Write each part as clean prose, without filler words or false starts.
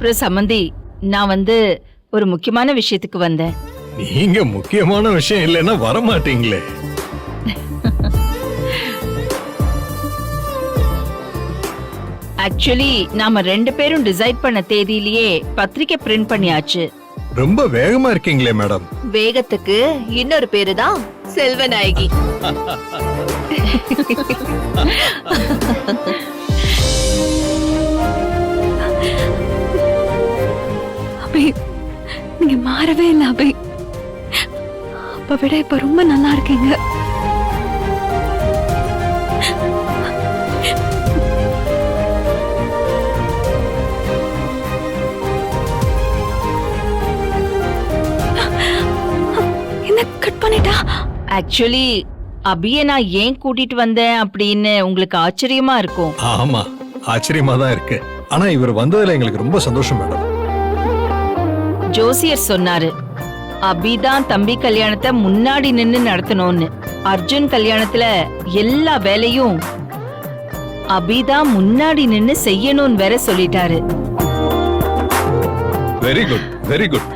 அப்புறம் சம்மந்தி, நான் ஒரு முக்கியமான விஷயத்துக்கு வந்தேன். நீங்க முக்கியமான விஷயம் இல்லைன்னா வர மாட்டீங்களே. ஆக்சுவலி நாம 2 பேரும் டிசைட் பண்ண தேதியிலேயே பத்திரிக்கை பிரிண்ட் பண்ணியாச்சு. ரொம்ப வேகமா இருக்கீங்களே மேடம். வேகத்துக்கு இன்னொரு பேரு தான் செல்வநாயகி. அபி, நீங்க மாறவே இல்லை அபி. அப்ப விட இப்ப ரொம்ப நல்லா இருக்கீங்க. என்ன கட் பண்ணிட்டா? ஆக்சுவலி அபிய நான் ஏன் கூட்டிட்டு வந்தேன் அப்படின்னு உங்களுக்கு ஆச்சரியமா இருக்கும். ஆமா, ஆச்சரியமா தான் இருக்கு. ஆனா இவர் வந்ததுல எங்களுக்கு ரொம்ப சந்தோஷம் மேடம். ஜோசியர் சொன்னாரு, அபிதான் தம்பி கல்யாணத்தை முன்னாடி நின்னு நடத்தணும்னு. அர்ஜுன் கல்யாணத்துல எல்லா வேலையும் அபிதான் முன்னாடி நின்னு செய்யணும்னு வேற சொல்லிட்டாரு. Very good, very good.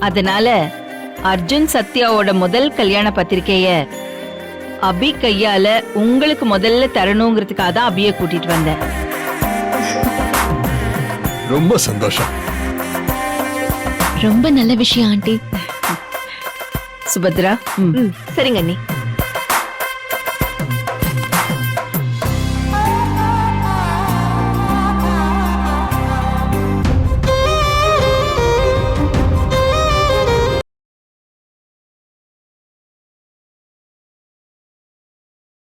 அதனால அர்ஜுன் சத்யாவோட முதல் கல்யாண பத்திரிக்கைய அபி கையால உங்களுக்கு முதல்ல தரணுங்கிறதுக்காக தான் அபிய கூட்டிட்டு வந்தேன். ரொம்ப சந்தோஷம். ரொம்ப நல்ல விஷயம் ஆண்டி. சுபத்ரா, சரிங்க அண்ணி.